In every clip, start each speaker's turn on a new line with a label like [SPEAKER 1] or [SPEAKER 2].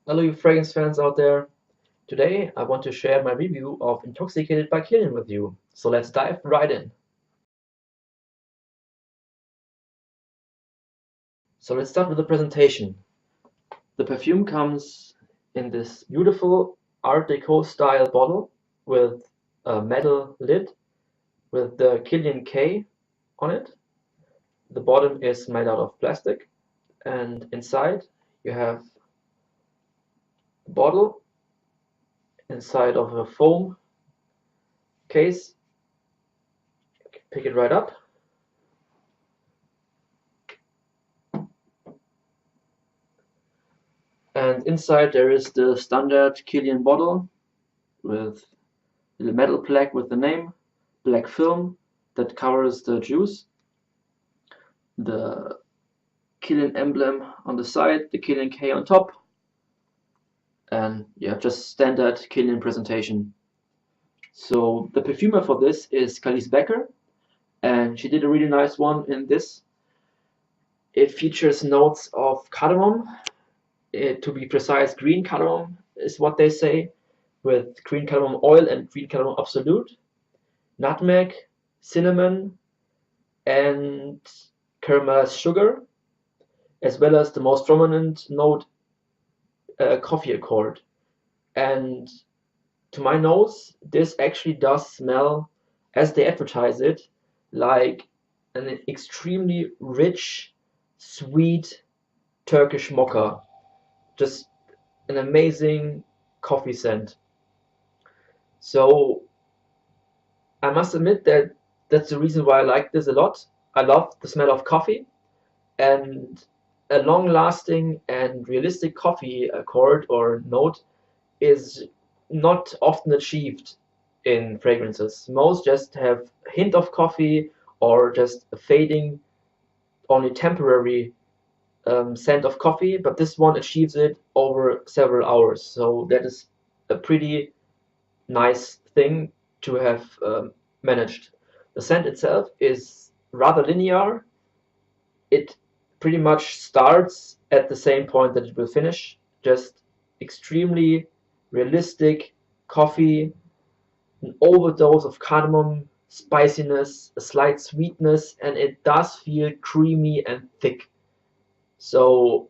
[SPEAKER 1] Hello, you fragrance fans out there. Today, I want to share my review of Intoxicated by Kilian with you. So let's dive right in. So let's start with the presentation. The perfume comes in this beautiful Art Deco style bottle with a metal lid with the Kilian K on it. The bottom is made out of plastic, and inside you have a bottle inside of a foam case. Pick it right up. And inside there is the standard Kilian bottle with a little metal plaque with the name, black film that covers the juice, the Kilian emblem on the side, the Kilian K on top, and yeah, just standard Kilian presentation. So the perfumer for this is Kalice Becker, and she did a really nice one in this. It features notes of cardamom, to be precise, green cardamom is what they say, with green cardamom oil and green cardamom absolute, nutmeg, cinnamon, and caramelized sugar, as well as the most prominent note, coffee accord. And to my nose, this actually does smell, as they advertise it, like an extremely rich, sweet Turkish mocha. Just an amazing coffee scent. So I must admit that that's the reason why I like this a lot. I love the smell of coffee, and a long-lasting and realistic coffee accord or note is not often achieved in fragrances. Most just have a hint of coffee or just a fading, only temporary scent of coffee, but this one achieves it over several hours. So that is a pretty nice thing to have managed. The scent itself is rather linear. It pretty much starts at the same point that it will finish. Just extremely realistic coffee, an overdose of cardamom, spiciness, a slight sweetness, and it does feel creamy and thick. So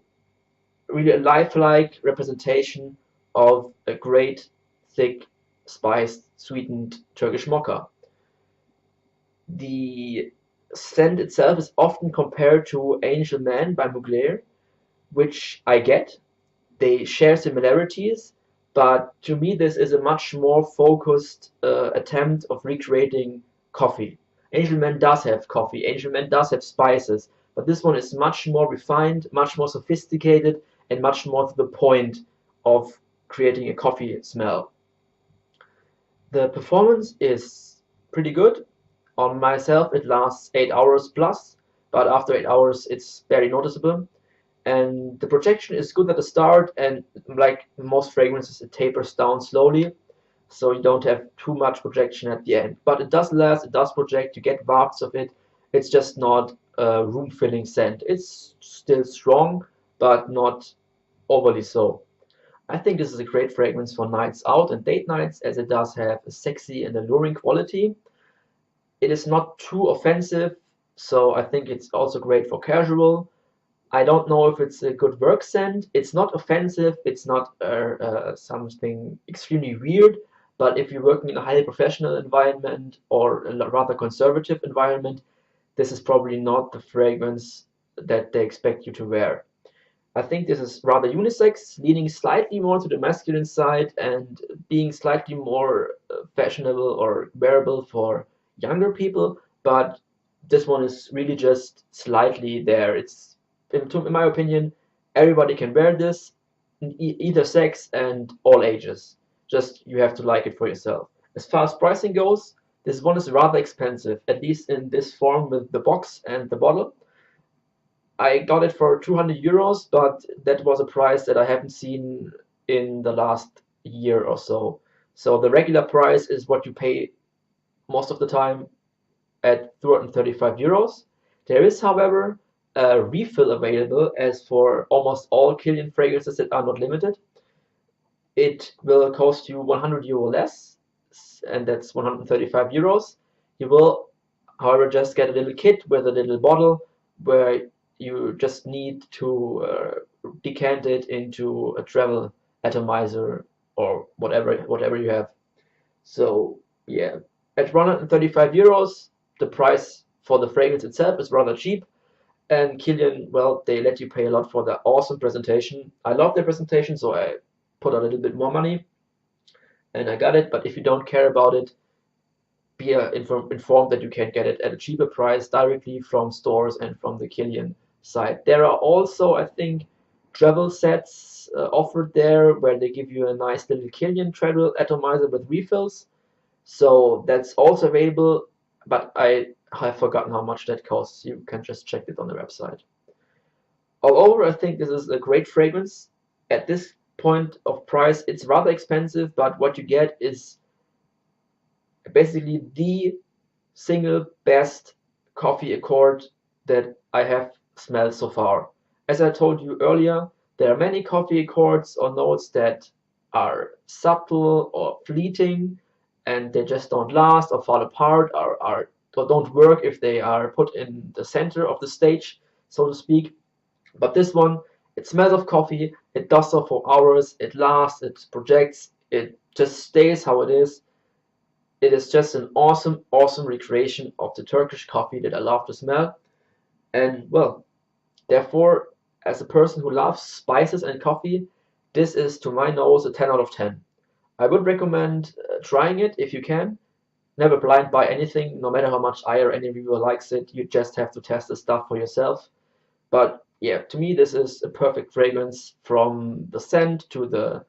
[SPEAKER 1] really a lifelike representation of a great, thick, spiced, sweetened Turkish mocha. The scent itself is often compared to Angel Man by Mugler, which I get. They share similarities, but to me this is a much more focused attempt of recreating coffee. Angel Man does have coffee, Angel Man does have spices, but this one is much more refined, much more sophisticated, and much more to the point of creating a coffee smell. The performance is pretty good. On myself, it lasts 8 hours plus, but after 8 hours, it's very noticeable. And the projection is good at the start, and like most fragrances, it tapers down slowly, so you don't have too much projection at the end. But it does last, it does project, you get wafts of it. It's just not a room filling scent. It's still strong, but not overly so. I think this is a great fragrance for nights out and date nights, as it does have a sexy and alluring quality. It is not too offensive, so I think it's also great for casual. I don't know if it's a good work scent. It's not offensive. It's not something extremely weird. But if you're working in a highly professional environment or a rather conservative environment, this is probably not the fragrance that they expect you to wear. I think this is rather unisex, leaning slightly more to the masculine side and being slightly more fashionable or wearable for younger people. But this one is really just slightly there. It's, in my opinion, everybody can wear this, either sex and all ages. Just you have to like it for yourself. As far as pricing goes, this one is rather expensive, at least in this form with the box and the bottle. I got it for 200 euros, but that was a price that I haven't seen in the last year or so. So the regular price is what you pay most of the time at 235 euros. There is, however, a refill available, as for almost all Kilian fragrances that are not limited. it will cost you 100 euro less, and that's 135 euros. You will, however, just get a little kit with a little bottle where you just need to decant it into a travel atomizer or whatever you have. So yeah, at 135 euros, the price for the fragrance itself is rather cheap. And Kilian, well, they let you pay a lot for the awesome presentation. I love their presentation, so I put a little bit more money and I got it. But if you don't care about it, be informed that you can get it at a cheaper price directly from stores and from the Kilian site. There are also, I think, travel sets offered there where they give you a nice little Kilian travel atomizer with refills. So that's also available, but I have forgotten how much that costs. You can just check it on the website. All over, I think this is a great fragrance. At this point of price, it's rather expensive, but what you get is basically the single best coffee accord that I have smelled so far. As I told you earlier, there are many coffee accords or notes that are subtle or fleeting and they just don't last or fall apart or don't work if they are put in the center of the stage, so to speak. But this one, it smells of coffee, it does so for hours, it lasts, it projects, it just stays how it is. It is just an awesome, awesome recreation of the Turkish coffee that I love to smell. And well, therefore, as a person who loves spices and coffee, this is to my nose a 10 out of 10. I would recommend trying it if you can. Never blind buy anything, no matter how much I or any reviewer likes it. You just have to test the stuff for yourself. But yeah, to me, this is a perfect fragrance from the scent to the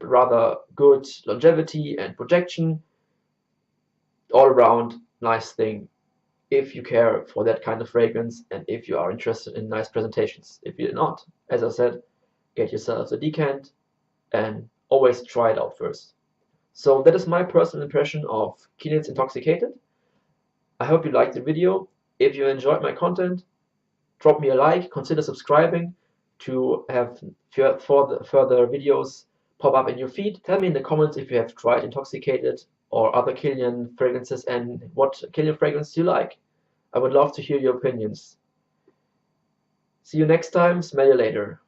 [SPEAKER 1] rather good longevity and projection. All around nice thing if you care for that kind of fragrance and if you are interested in nice presentations. If you're not, as I said, get yourself a decant and always try it out first. So that is my personal impression of Kilian's Intoxicated. I hope you liked the video. If you enjoyed my content, drop me a like, consider subscribing to have further videos pop up in your feed. Tell me in the comments if you have tried Intoxicated or other Kilian fragrances and what Kilian fragrance you like. I would love to hear your opinions. See you next time. Smell you later.